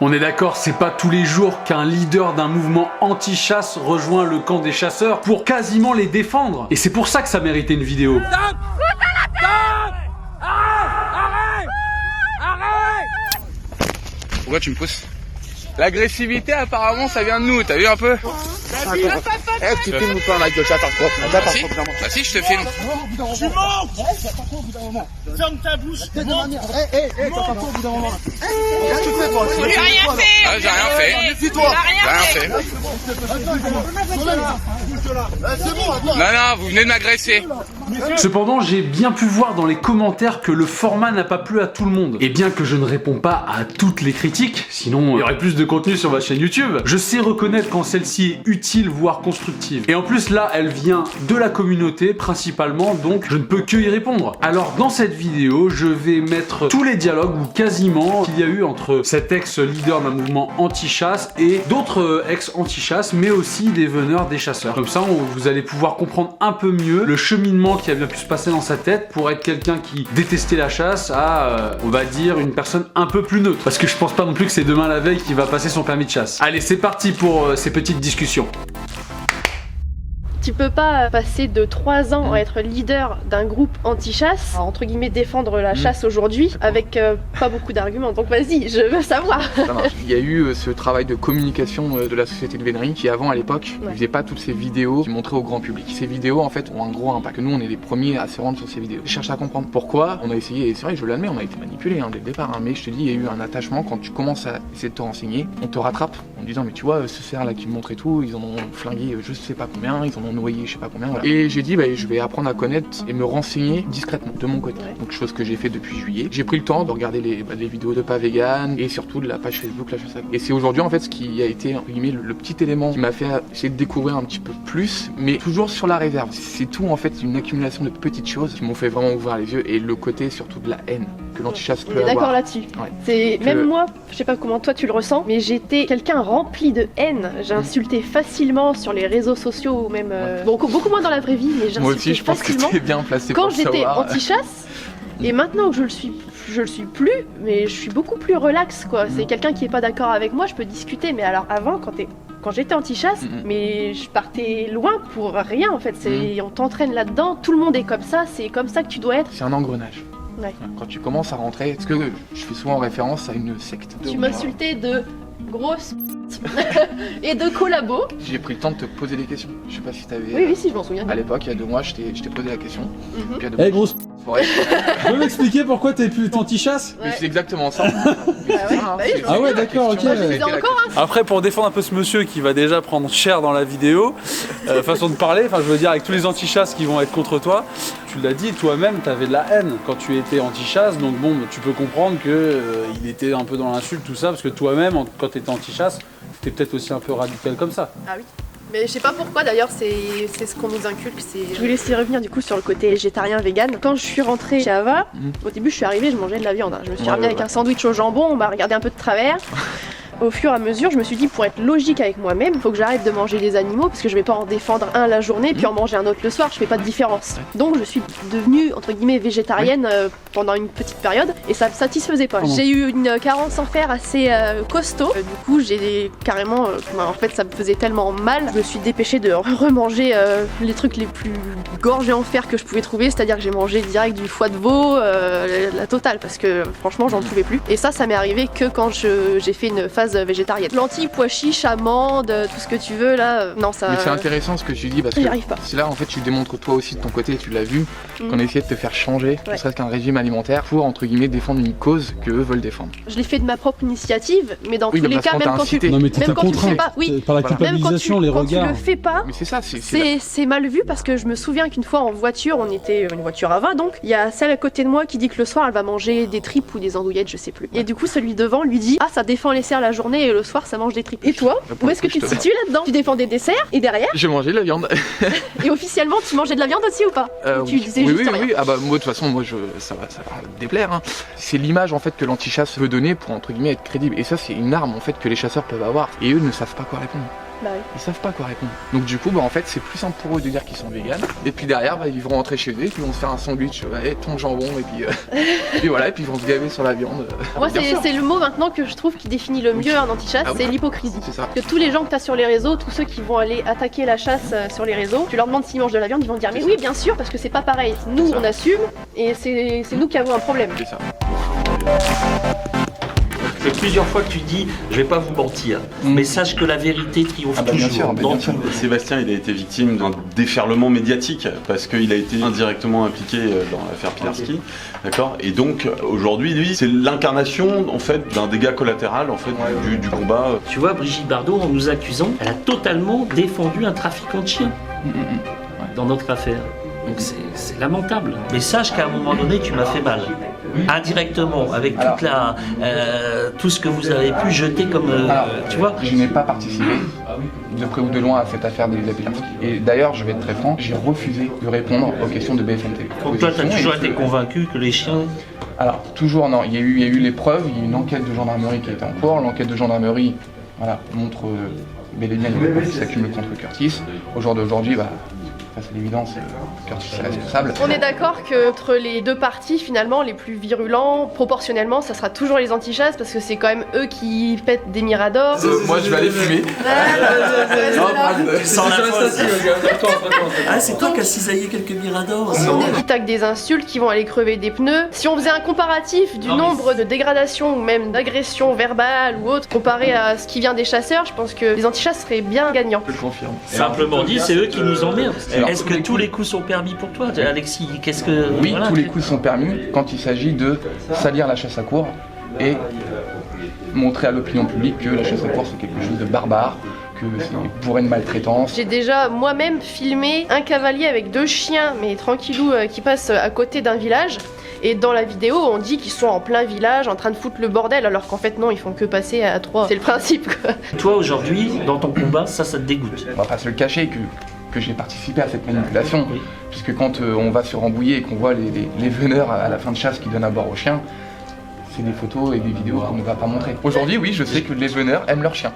On est d'accord, c'est pas tous les jours qu'un leader d'un mouvement anti-chasse rejoint le camp des chasseurs pour quasiment les défendre. Et c'est pour ça que ça méritait une vidéo. Stop! Stop! Arrête! Arrête! Pourquoi tu me pousses? L'agressivité apparemment ça vient de nous, t'as vu un peu? Eh, tu filmes ou pas la gueule, j'attends. Bah si, je te filme. Tu mens! Ferme ta bouche! Qu'est-ce que tu fais toi? J'ai rien fait! Ah, j'ai rien fait. Méfie-toi. J'ai rien fait. C'est bon, attends. Non, vous venez de m'agresser. Cependant, j'ai bien pu voir dans les commentaires que le format n'a pas plu à tout le monde. Et bien que je ne réponds pas à toutes les critiques, sinon il y aurait plus de contenu sur ma chaîne YouTube, je sais reconnaître quand celle-ci est utile voire constructive. Et en plus là, elle vient de la communauté principalement, donc je ne peux que y répondre. Alors dans cette vidéo, je vais mettre tous les dialogues, ou quasiment, qu'il y a eu entre cet ex-leader d'un mouvement anti-chasse et d'autres ex-anti-chasse, mais aussi des veneurs des chasseurs. Comme ça, vous allez pouvoir comprendre un peu mieux le cheminement qui a bien pu se passer dans sa tête pour être quelqu'un qui détestait la chasse à, on va dire, une personne un peu plus neutre. Parce que je pense pas non plus que c'est demain la veille qu'il va passer son permis de chasse. Allez, c'est parti pour ces petites discussions. Tu peux pas passer de 3 ans à être leader d'un groupe anti-chasse, à, entre guillemets défendre la chasse aujourd'hui, avec pas beaucoup d'arguments. Donc vas-y, je veux savoir. Ça marche. Il y a eu ce travail de communication de la société de vénerie qui avant à l'époque ne faisait pas toutes ces vidéos qui montraient au grand public. Ces vidéos en fait ont un gros impact. Nous on est les premiers à se rendre sur ces vidéos. Je cherche à comprendre pourquoi on a essayé, et c'est vrai je l'admets, on a été manipulé dès le départ, mais je te dis il y a eu un attachement quand tu commences à essayer de te renseigner, on te rattrape en disant mais tu vois ce cerf là qui me montrait tout, ils en ont flingué je sais pas combien, ils en ont noyé je sais pas combien. Voilà. Et j'ai dit je vais apprendre à connaître et me renseigner discrètement de mon côté. Donc chose que j'ai fait depuis juillet. J'ai pris le temps de regarder les vidéos de Pas Vegan et surtout de la page Facebook La Chasse à. Et c'est aujourd'hui en fait ce qui a été entre guillemets le petit élément qui m'a fait essayer de découvrir un petit peu plus, mais toujours sur la réserve. C'est tout en fait une accumulation de petites choses qui m'ont fait vraiment ouvrir les yeux et le côté surtout de la haine que l'anti-chasse peut On est avoir. d'accord là-dessus. C'est même moi, je sais pas comment toi tu le ressens, mais j'étais quelqu'un rempli de haine. J'ai insulté facilement sur les réseaux sociaux ou même beaucoup moins dans la vraie vie, mais j'ai Moi insulté aussi je pense que facilement t'es bien placé quand pour le j'étais savoir. anti-chasse. Et maintenant que je le suis plus, mais je suis beaucoup plus relax quoi. C'est quelqu'un qui est pas d'accord avec moi, je peux discuter, mais alors avant quand j'étais anti-chasse, mais je partais loin pour rien en fait. On t'entraîne là-dedans, tout le monde est comme ça, c'est comme ça que tu dois être. C'est un engrenage. Ouais. Quand tu commences à rentrer, parce que je fais souvent référence à une secte. Tu m'insultais de grosse et de collabo. J'ai pris le temps de te poser des questions. Je sais pas si t'avais. Oui, si, je m'en souviens. À l'époque, il y a 2 mois, je t'ai posé la question. Puis il y a 2 Eh mois, grosse, ouais. tu peux m'expliquer pourquoi t'es plus anti-chasse? Mais c'est exactement ça. Ah ouais, d'accord, ok. Moi, je disais encore, hein. Après, pour défendre un peu ce monsieur qui va déjà prendre cher dans la vidéo, façon de parler, enfin je veux dire avec tous les anti-chasses qui vont être contre toi, tu l'as dit, toi-même t'avais de la haine quand tu étais anti-chasse, donc bon, tu peux comprendre que il était un peu dans l'insulte, tout ça, parce que toi-même, quand t'étais anti-chasse, t'étais peut-être aussi un peu radical comme ça. Ah oui. Mais je sais pas pourquoi d'ailleurs, c'est ce qu'on nous inculque. Je voulais essayer de revenir du coup sur le côté végétarien, vegan. Quand je suis rentrée chez Ava, au début je suis arrivée, je mangeais de la viande. Je me suis ramenée avec un sandwich au jambon, on m'a regardé un peu de travers. Au fur et à mesure, je me suis dit, pour être logique avec moi-même, faut que j'arrête de manger des animaux parce que je vais pas en défendre un la journée puis en manger un autre le soir, je fais pas de différence. Donc je suis devenue entre guillemets végétarienne pendant une petite période et ça me satisfaisait pas. J'ai eu une carence en fer assez costaud. Du coup, j'ai carrément, en fait, ça me faisait tellement mal, je me suis dépêchée de remanger les trucs les plus gorgés en fer que je pouvais trouver, c'est-à-dire que j'ai mangé direct du foie de veau, la totale, parce que franchement, j'en pouvais plus. Et ça m'est arrivé que quand j'ai fait une phase végétarienne. Lentilles, pois chiches, amandes, tout ce que tu veux là, non ça. Mais c'est intéressant ce que tu dis parce que j'y arrive pas. c'est là en fait tu démontres toi aussi de ton côté, tu l'as vu, qu'on a essayé de te faire changer, ne serait-ce qu'un régime alimentaire pour entre guillemets défendre une cause que eux veulent défendre. Je l'ai fait de ma propre initiative, mais dans tous les cas, même quand tu Non mais t'es même quand tu le contraint fais pas, oui, par la culpabilisation, les quand tu regards. le fais pas, Mais c'est ça, c'est mal vu parce que je me souviens qu'une fois en voiture, on était une voiture à 20 donc, il y a celle à côté de moi qui dit que le soir elle va manger des tripes ou des andouillettes, je sais plus. Et du coup celui devant lui dit ça défend les cerfs la journée et le soir ça mange des tripes. Et toi, où est-ce que tu te situes là-dedans? Tu défends des desserts et derrière J'ai mangé de la viande. et officiellement tu mangeais de la viande aussi ou pas? Tu disais juste rien. Oui. Ah bah moi de toute façon ça va déplaire. Hein. C'est l'image en fait que l'anti-chasse veut donner pour entre guillemets être crédible. Et ça c'est une arme en fait que les chasseurs peuvent avoir. Et eux ne savent pas quoi répondre. Bah oui. Ils savent pas quoi répondre. Donc du coup, en fait, c'est plus simple pour eux de dire qu'ils sont véganes. Et puis derrière, ils vont rentrer chez eux, puis ils vont se faire un sandwich, ton jambon, et puis, puis voilà, et puis ils vont se gaver sur la viande. Moi, c'est le mot maintenant que je trouve qui définit le mieux un anti-chasse, c'est l'hypocrisie. C'est ça. Que tous les gens que tu as sur les réseaux, tous ceux qui vont aller attaquer la chasse sur les réseaux, tu leur demandes s'ils mangent de la viande, ils vont te dire mais oui, bien sûr, parce que c'est pas pareil. Nous, on assume, et c'est nous qui avons un problème. C'est ça. C'est plusieurs fois que tu dis, je vais pas vous mentir, mais sache que la vérité triomphe toujours. Bien sûr, dans tout. Sébastien, il a été victime d'un déferlement médiatique parce qu'il a été indirectement impliqué dans l'affaire Pilarski, d'accord. Et donc aujourd'hui, lui, c'est l'incarnation en fait d'un dégât collatéral en fait du combat. Tu vois, Brigitte Bardot, en nous accusant, elle a totalement défendu un trafiquant de chiens dans notre affaire. Donc c'est lamentable. Mais sache qu'à un moment donné, tu m'as fait mal. Indirectement, avec toute tout ce que vous avez pu jeter comme... tu vois. Je n'ai pas participé, de près ou de loin, à cette affaire des Pilarski. Et d'ailleurs, je vais être très franc, j'ai refusé de répondre aux questions de BFM TV. Donc toi, tu as toujours été convaincu que les chiens... Alors, toujours non. Il y a eu les preuves, il y a eu une enquête de gendarmerie qui a été en cours. L'enquête de gendarmerie montre bel et bien les preuves qui s'accumulent contre Curtis. Au jour d'aujourd'hui, face à l'évidence, Curtis est responsable. On est d'accord que entre les deux partis, finalement, les plus virulents, proportionnellement, ça sera toujours les anti-chasses parce que c'est quand même eux qui pètent des miradors. Moi, je vais aller fumer. Sans la fosse. Ah, c'est toi qui as cisaillé quelques miradors. Qui taquent des insultes, qui vont aller crever des pneus. Si on faisait un comparatif du nombre de dégradations ou même d'agressions verbales ou autres comparé à ce qui vient des chasseurs, je pense que les anti-chasses seraient bien gagnants. Je le confirme. Simplement dit, c'est eux qui nous emmerdent. Est-ce que tous les coups sont permis pour toi, Alexis? Qu'est-ce que... Oui, tous les coups sont permis quand il s'agit de salir la chasse à courre et montrer à l'opinion publique que la chasse à courre c'est quelque chose de barbare, que c'est bourré de maltraitance. J'ai déjà moi-même filmé un cavalier avec 2 chiens, mais tranquillou, qui passent à côté d'un village. Et dans la vidéo, on dit qu'ils sont en plein village, en train de foutre le bordel, alors qu'en fait non, ils font que passer à 3. C'est le principe, quoi. Toi, aujourd'hui, dans ton combat, ça te dégoûte? On va pas se le cacher que j'ai participé à cette manipulation, puisque quand on va se rembouiller et qu'on voit les veneurs à la fin de chasse qui donnent à boire aux chiens, c'est des photos et des vidéos qu'on ne va pas montrer. Aujourd'hui, oui, je sais que les veneurs aiment leurs chiens.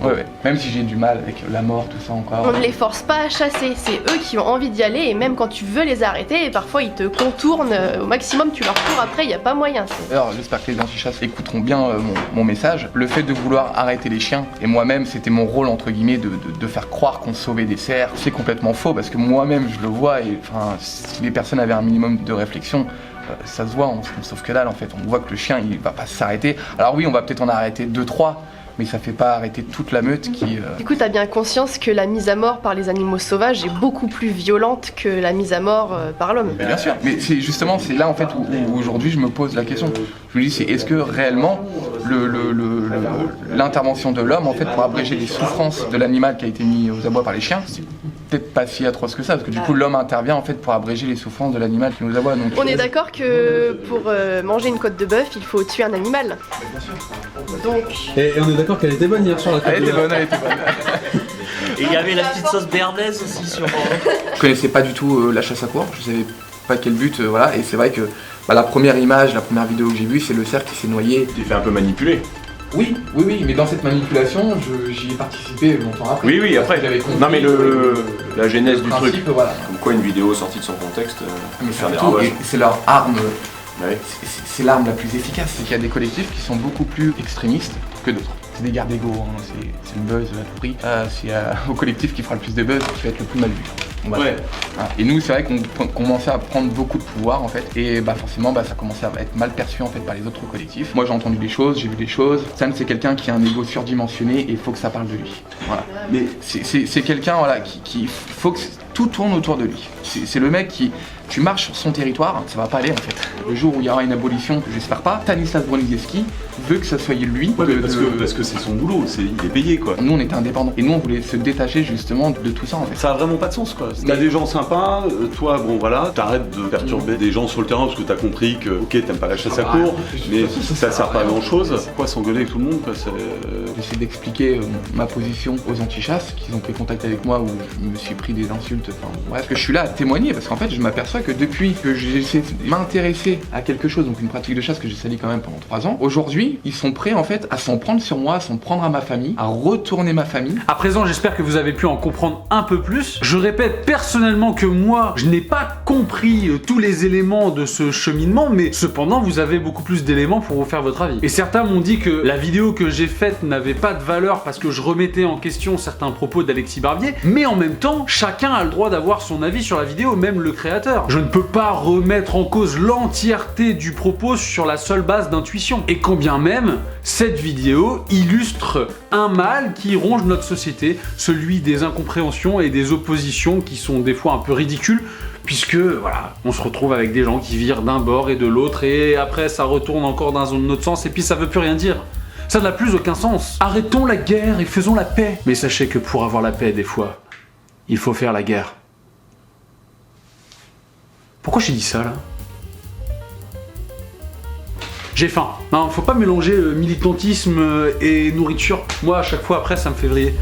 Ouais. Même si j'ai du mal avec la mort, tout ça encore. On ne les force pas à chasser, c'est eux qui ont envie d'y aller et même quand tu veux les arrêter, et parfois ils te contournent au maximum, tu leur cours après, il n'y a pas moyen. D'ailleurs, j'espère que les anti-chasses écouteront bien mon message. Le fait de vouloir arrêter les chiens, et moi-même c'était mon rôle entre guillemets de faire croire qu'on sauvait des cerfs, c'est complètement faux parce que moi-même je le vois et si les personnes avaient un minimum de réflexion, ça se voit, on sauve que dalle en fait. On voit que le chien il va pas s'arrêter. Alors oui, on va peut-être en arrêter 2-3. Mais ça fait pas arrêter toute la meute qui... Du coup, t'as bien conscience que la mise à mort par les animaux sauvages est beaucoup plus violente que la mise à mort par l'homme. Bien sûr, mais c'est justement, c'est là en fait où aujourd'hui je me pose la question. Je me dis, c'est est-ce que réellement l'intervention de l'homme en fait pour abréger les souffrances de l'animal qui a été mis aux abois par les chiens, c'est peut-être pas si atroce que ça, parce que du coup l'homme intervient en fait pour abréger les souffrances de l'animal qui nous aboie. Donc, on est d'accord que pour manger une côte de bœuf, il faut tuer un animal. Donc... Et on est d'accord qu'elle était bonne hier sur la côte de bœuf. Elle était bonne. Et il y avait la petite sauce béarnaise aussi sur... Je connaissais pas du tout la chasse à courre, je savais pas quel but, voilà, et c'est vrai que la première image, la première vidéo que j'ai vue, c'est le cerf qui s'est noyé. Tu t'es fait un peu manipuler. Oui, mais dans cette manipulation, j'y ai participé longtemps après. Oui, après. Non, mais la genèse du truc. Voilà. Comme quoi une vidéo sortie de son contexte peut faire des Surtout, ravages. c'est leur arme. Ouais. C'est l'arme la plus efficace. C'est qu'il y a des collectifs qui sont beaucoup plus extrémistes que d'autres. C'est des gardes d'ego, c'est le buzz à tout prix. C'est au collectif qui fera le plus de buzz qui va être le plus mal vu. Ouais. Et nous, c'est vrai qu'on commençait à prendre beaucoup de pouvoir en fait, et forcément, ça commençait à être mal perçu en fait par les autres collectifs. Moi, j'ai entendu des choses, j'ai vu des choses. Sam, c'est quelqu'un qui a un ego surdimensionné et il faut que ça parle de lui. Voilà. Mais c'est quelqu'un qui faut que tout tourne autour de lui. C'est le mec qui, tu marches sur son territoire, ça va pas aller en fait. Le jour où il y aura une abolition, j'espère pas, Stanislas Broniszewski veut que ça soit lui. Ouais, parce que c'est son boulot, il est payé quoi. Nous on était indépendants et nous on voulait se détacher justement de tout ça en fait. Ça a vraiment pas de sens quoi. T'as des gens sympas, toi bon voilà, t'arrêtes de perturber des gens sur le terrain parce que t'as compris que ok t'aimes pas la chasse à courre, mais ça sert pas à grand chose. Pourquoi s'engueuler avec tout le monde quoi, J'essaie d'expliquer ma position aux anti-chasses qui ont pris contact avec moi où je me suis pris des insultes, bref, que je suis là à témoigner parce qu'en fait je m'aperçois m'aperçois que depuis que j'ai essayé de m'intéresser à quelque chose, donc une pratique de chasse que j'ai salie quand même pendant 3 ans, aujourd'hui, ils sont prêts en fait à s'en prendre sur moi, à s'en prendre à ma famille, à retourner ma famille. À présent, j'espère que vous avez pu en comprendre un peu plus. Je répète personnellement que moi, je n'ai pas compris tous les éléments de ce cheminement, mais cependant, vous avez beaucoup plus d'éléments pour vous faire votre avis. Et certains m'ont dit que la vidéo que j'ai faite n'avait pas de valeur parce que je remettais en question certains propos d'Alexis Barbier, mais en même temps, chacun a le droit d'avoir son avis sur la vidéo, même le créateur. Je ne peux pas remettre en cause l'entièreté du propos sur la seule base d'intuition. Et quand bien même, cette vidéo illustre un mal qui ronge notre société, celui des incompréhensions et des oppositions qui sont des fois un peu ridicules, puisque voilà, on se retrouve avec des gens qui virent d'un bord et de l'autre, et après ça retourne encore dans un autre sens, et puis ça veut plus rien dire. Ça n'a plus aucun sens. Arrêtons la guerre et faisons la paix. Mais sachez que pour avoir la paix, des fois, il faut faire la guerre. Pourquoi j'ai dit ça, là ? J'ai faim. Non, faut pas mélanger militantisme et nourriture. Moi, à chaque fois, après, ça me fait vriller.